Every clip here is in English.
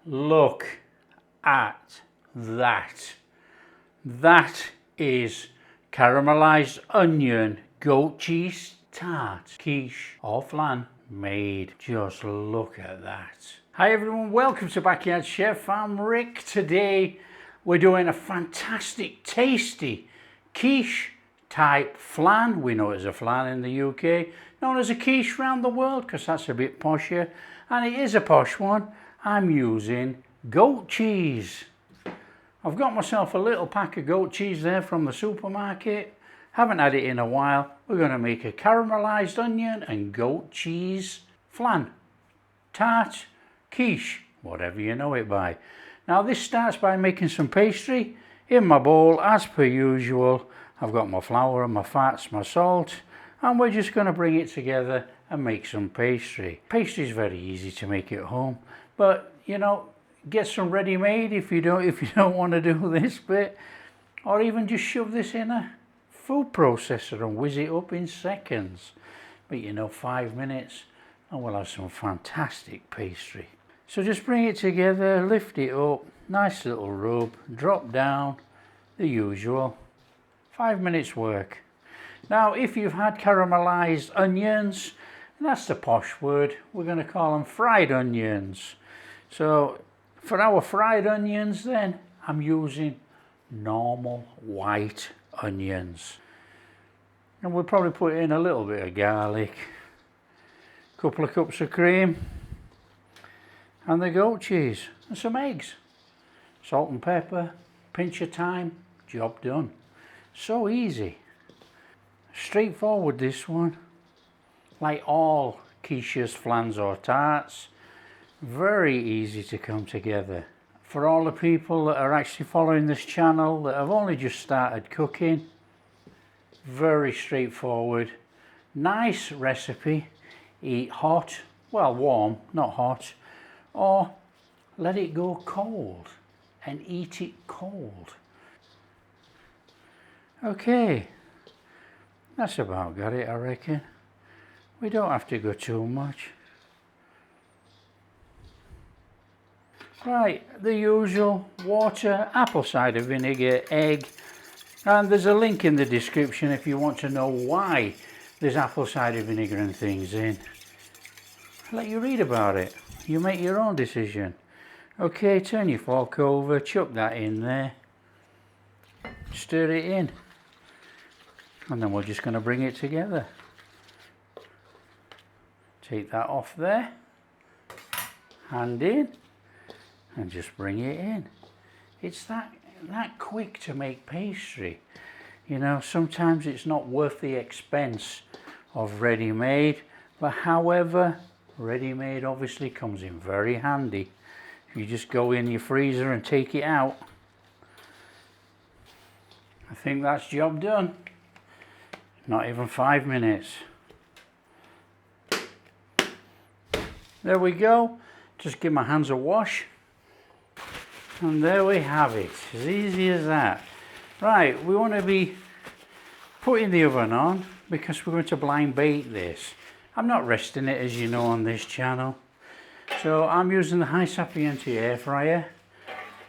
Look at that. That is caramelized onion goat cheese tart, quiche or flan made. Just look at that. Hi everyone, welcome to Backyard Chef. I'm Rick. Today we're doing a fantastic, tasty quiche type flan. We know it as a flan in the UK, known as a quiche around the world because that's a bit posher, and it is a posh one. I'm using goat cheese. I've got myself a little pack of goat cheese there from the supermarket. Haven't had it in a while. We're going to make a caramelized onion and goat cheese flan, tart, quiche, whatever you know it by. Now this starts by making some pastry. In my bowl, as per usual, I've got my flour and my fats, my salt, and we're just going to bring it together and make some pastry. Pastry is very easy to make at home, but you know, get some ready-made if you don't want to do this bit, or even just shove this in a food processor and whiz it up in seconds. But you know, 5 minutes and we'll have some fantastic pastry. So just bring it together, lift it up, nice little rub, drop down, the usual. 5 minutes work. Now if you've had caramelized onions, that's the posh word, we're going to call them fried onions. So for our fried onions then, I'm using normal white onions. And we'll probably put in a little bit of garlic, a couple of cups of cream, and the goat cheese, and some eggs. Salt and pepper, pinch of thyme, job done. So easy. Straightforward this one. Like all quiches, flans or tarts. Very easy to come together. For all the people that are actually following this channel that have only just started cooking, very straightforward, nice recipe. Eat hot, well warm, not hot, or let it go cold and eat it cold. Okay, that's about got it, I reckon. We don't have to go too much. Right, the usual: water, apple cider vinegar, egg, and there's a link in the description if you want to know why there's apple cider vinegar and things in. I'll let you read about it. You make your own decision. Okay, turn your fork over, chuck that in there, stir it in, and then we're just going to bring it together. Take that off there, hand in, and just bring it in. It's that quick to make pastry. You know, sometimes it's not worth the expense of ready-made, but however, ready-made obviously comes in very handy. If you just go in your freezer and take it out, I think that's job done. Not even 5 minutes. There we go. Just give my hands a wash. And there we have it, as easy as that. Right, we want to be putting the oven on because we're going to blind bake this. I'm not resting it, as you know, on this channel. So I'm using the high sapienti air fryer.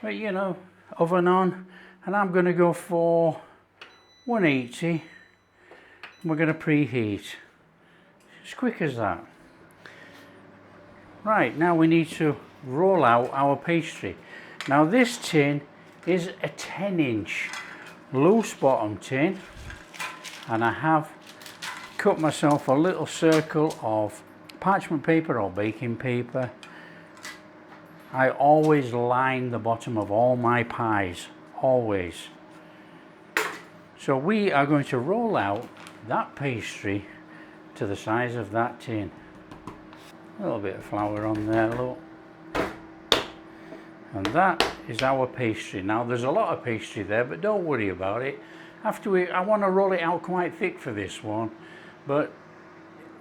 But you know, oven on, and I'm going to go for 180. We're going to preheat. As quick as that. Right, now we need to roll out our pastry. Now this tin is a 10-inch loose bottom tin, and I have cut myself a little circle of parchment paper or baking paper. I always line the bottom of all my pies, always. So we are going to roll out that pastry to the size of that tin. A little bit of flour on there, look. And that is our pastry. Now there's a lot of pastry there, but don't worry about it. I want to roll it out quite thick for this one, but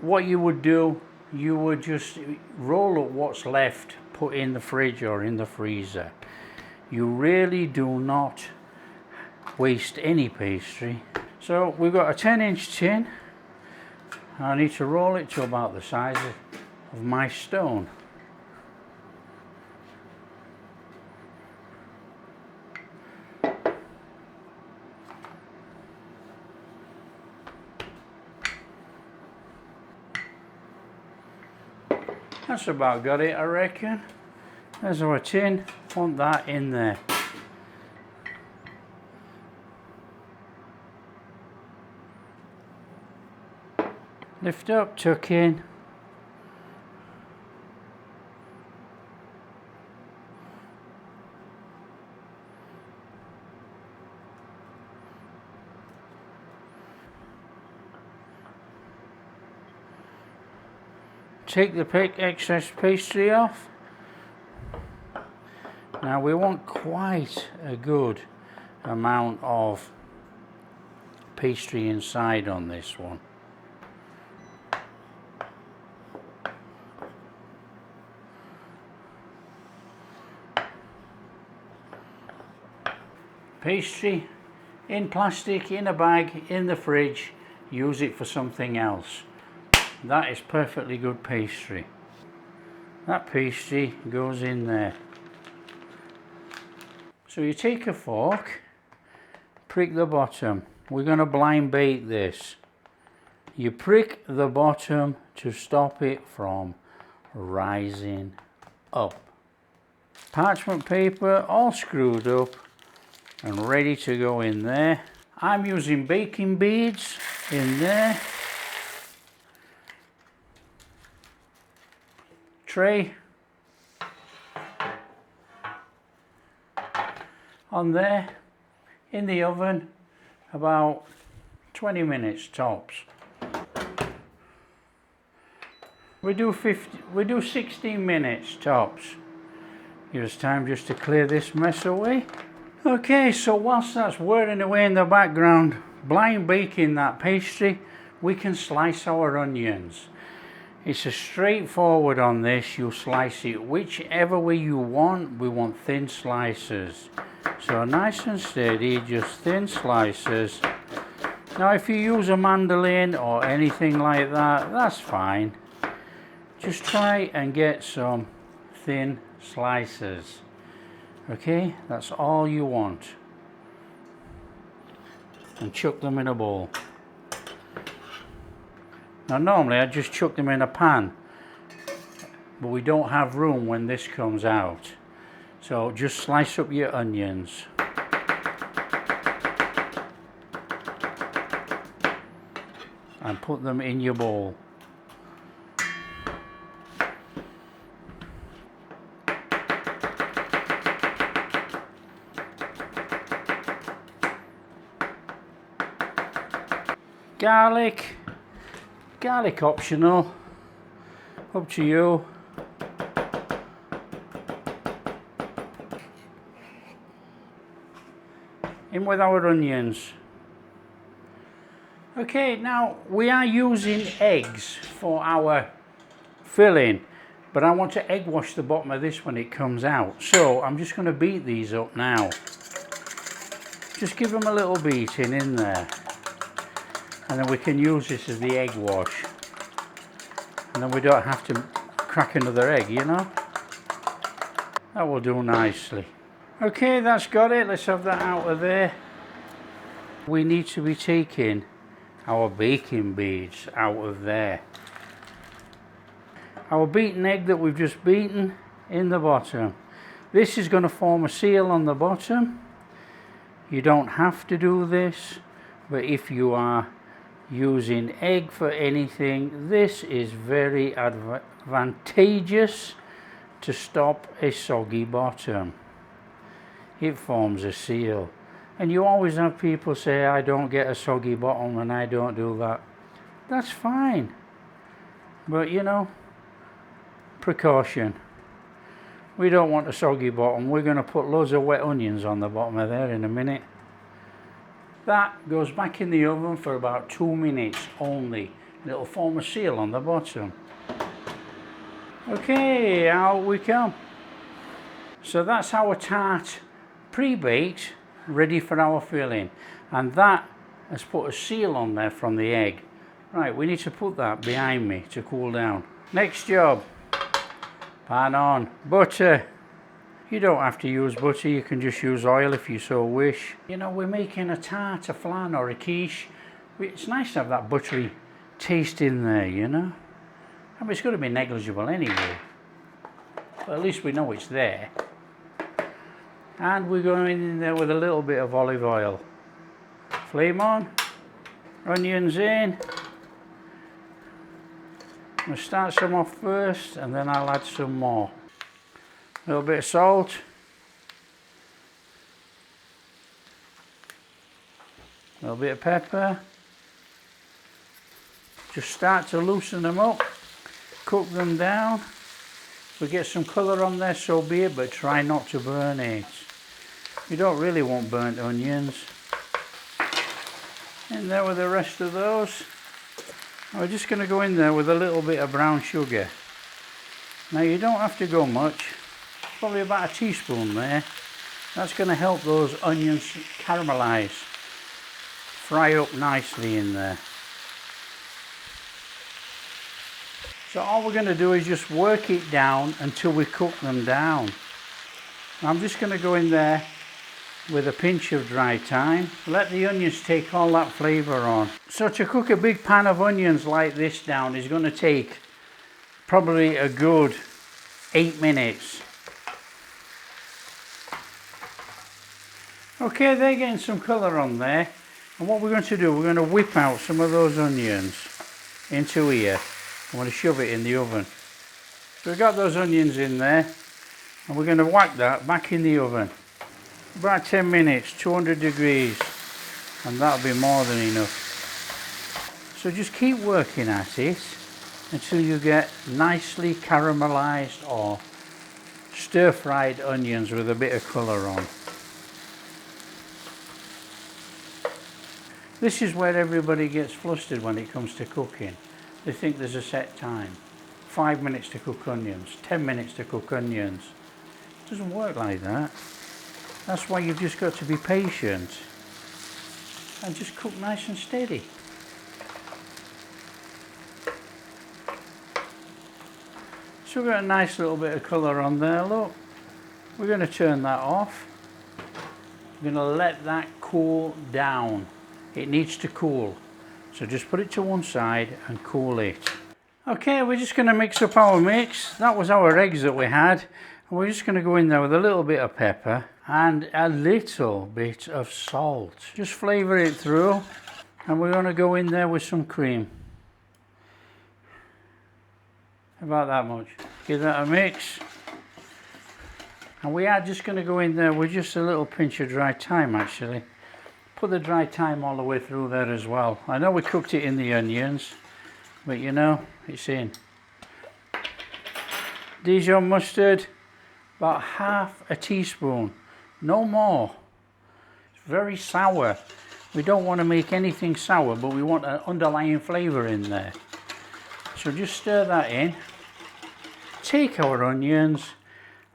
what you would do, you would just roll up what's left, put in the fridge or in the freezer. You really do not waste any pastry. So we've got a 10-inch tin. I need to roll it to about the size of my stone. That's about got it, I reckon. There's our tin, want that in there. Lift up, tuck in. Take the excess pastry off. Now we want quite a good amount of pastry inside on this one. Pastry in plastic, in a bag, in the fridge, use it for something else. That is perfectly good pastry. That pastry goes in there. So you take a fork, prick the bottom. We're going to blind bake this. You prick the bottom to stop it from rising up. Parchment paper all screwed up and ready to go in there. I'm using baking beads in there. Tray on there, in the oven about 20 minutes tops. We do 16 minutes tops. Give us time just to clear this mess away. Okay, so whilst that's whirring away in the background, blind baking that pastry, we can slice our onions. It's a straightforward on this. You slice it whichever way you want. We want thin slices. So nice and steady, just thin slices. Now if you use a mandolin or anything like that, that's fine. Just try and get some thin slices. Okay, that's all you want. And chuck them in a bowl. Now normally I just chuck them in a pan, but we don't have room when this comes out. So just slice up your onions. And put them in your bowl. Garlic optional, up to you. In with our onions. Okay, now we are using eggs for our filling, but I want to egg wash the bottom of this when it comes out. So I'm just going to beat these up now. Just give them a little beating in there. And then we can use this as the egg wash. And then we don't have to crack another egg, you know. That will do nicely. Okay, that's got it. Let's have that out of there. We need to be taking our baking beads out of there. Our beaten egg that we've just beaten in the bottom. This is going to form a seal on the bottom. You don't have to do this, but if you are using egg for anything, this is very advantageous to stop a soggy bottom. It forms a seal. And you always have people say, I don't get a soggy bottom and I don't do that. That's fine. But you know, precaution. We don't want a soggy bottom. We're going to put loads of wet onions on the bottom of there in a minute. That goes back in the oven for about 2 minutes only. It'll form a seal on the bottom. Okay, out we come. So that's our tart pre-baked, ready for our filling. And that has put a seal on there from the egg. Right, we need to put that behind me to cool down. Next job. Pan on. Butter. You don't have to use butter, you can just use oil if you so wish. You know, we're making a tart, a flan or a quiche. It's nice to have that buttery taste in there, you know. I mean, it's going to be negligible anyway, but at least we know it's there. And we're going in there with a little bit of olive oil. Flame on, onions in. I'm going to start some off first and then I'll add some more. A little bit of salt. A little bit of pepper. Just start to loosen them up, cook them down. If we get some colour on there, so be it, but try not to burn it. You don't really want burnt onions. In there with the rest of those. We're just going to go in there with a little bit of brown sugar. Now you don't have to go much, probably about a teaspoon there. That's going to help those onions caramelise, fry up nicely in there. So all we're going to do is just work it down until we cook them down. I'm just going to go in there with a pinch of dry thyme. Let the onions take all that flavour on. So to cook a big pan of onions like this down is going to take probably a good 8 minutes. Okay, they're getting some colour on there. And what we're going to do, we're going to whip out some of those onions into here. I'm going to shove it in the oven. So we've got those onions in there and we're going to whack that back in the oven. About 10 minutes, 200 degrees, and that'll be more than enough. So just keep working at it until you get nicely caramelized or stir-fried onions with a bit of colour on. This is where everybody gets flustered when it comes to cooking. They think there's a set time. 5 minutes to cook onions, 10 minutes to cook onions. It doesn't work like that. That's why you've just got to be patient and just cook nice and steady. So we've got a nice little bit of colour on there, look. We're going to turn that off. We're going to let that cool down. It needs to cool. So just put it to one side and cool it. Okay, we're just going to mix up our mix. That was our eggs that we had. And we're just going to go in there with a little bit of pepper and a little bit of salt. Just flavour it through, and we're going to go in there with some cream. About that much. Give that a mix. And we are just going to go in there with just a little pinch of dry thyme actually. Put the dry thyme all the way through there as well. I know we cooked it in the onions, but you know, it's in. Dijon mustard, about half a teaspoon. No more. It's very sour. We don't want to make anything sour, but we want an underlying flavour in there. So just stir that in. Take our onions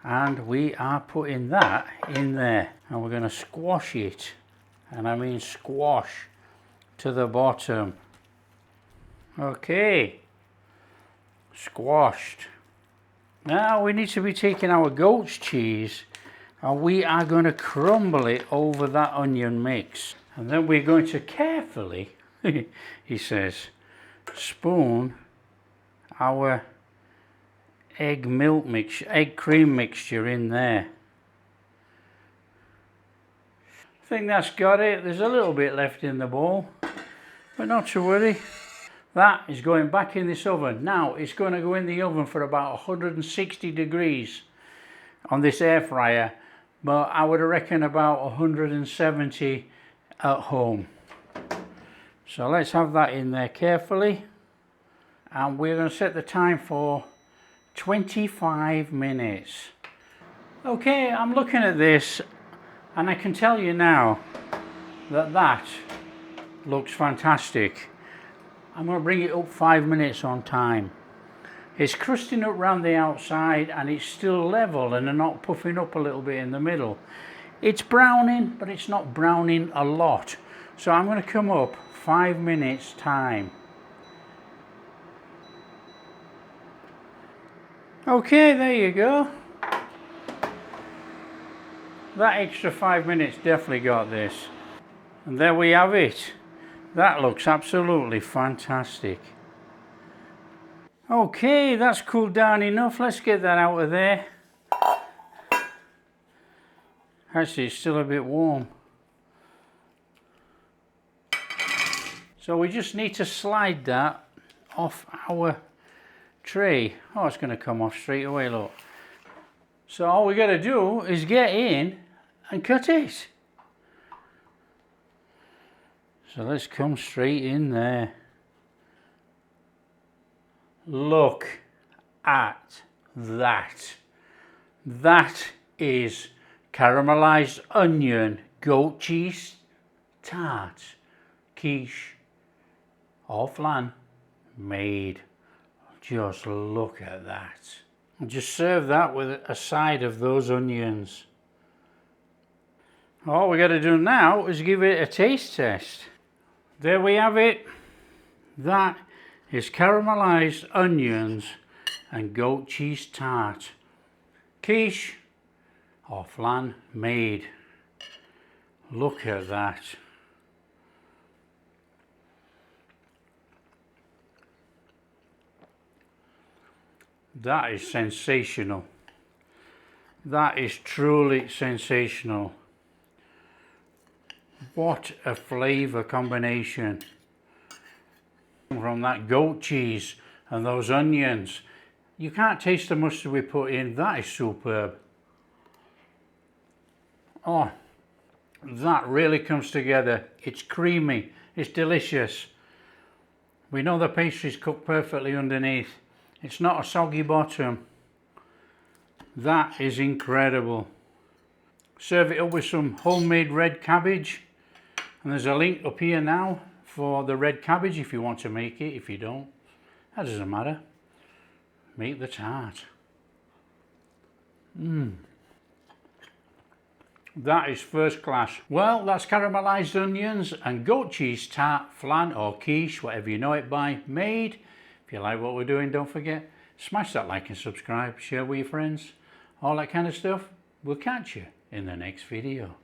and we are putting that in there. And we're going to squash it. And I mean squash to the bottom. Okay. Squashed. Now we need to be taking our goat's cheese and we are going to crumble it over that onion mix. And then we're going to carefully, he says, spoon our egg cream mixture in there. I think that's got it. There's a little bit left in the bowl, but not to worry. That is going back in this oven. Now it's going to go in the oven for about 160 degrees on this air fryer, but I would reckon about 170 at home. So let's have that in there carefully, and we're going to set the time for 25 minutes. Okay, I'm looking at this and I can tell you now that that looks fantastic. I'm going to bring it up 5 minutes on time. It's crusting up round the outside and it's still level and not puffing up a little bit in the middle. It's browning, but it's not browning a lot. So I'm going to come up 5 minutes time. Okay, there you go. That extra 5 minutes definitely got this. And there we have it. That looks absolutely fantastic. Okay, that's cooled down enough. Let's get that out of there. Actually, it's still a bit warm. So we just need to slide that off our tray. Oh, it's going to come off straight away, look. So all we got to do is get in and cut it. So let's come straight in there. Look at that. That is caramelized onion goat cheese tart, quiche or flan made. Just look at that. And just serve that with a side of those onions. All we got to do now is give it a taste test. There we have it. That is caramelized onions and goat cheese tart, quiche or flan made. Look at that. That is sensational. That is truly sensational. What a flavour combination from that goat cheese and those onions. You can't taste the mustard we put in. That is superb. Oh, that really comes together. It's creamy, it's delicious. We know the pastry's cooked perfectly underneath. It's not a soggy bottom. That is incredible. Serve it up with some homemade red cabbage. And there's a link up here now for the red cabbage if you want to make it. If you don't, that doesn't matter. Make the tart. That is first class. Well, that's caramelized onions and goat cheese tart, flan or quiche, whatever you know it by, made. If you like what we're doing, don't forget, smash that like and subscribe, share with your friends, all that kind of stuff. We'll catch you in the next video.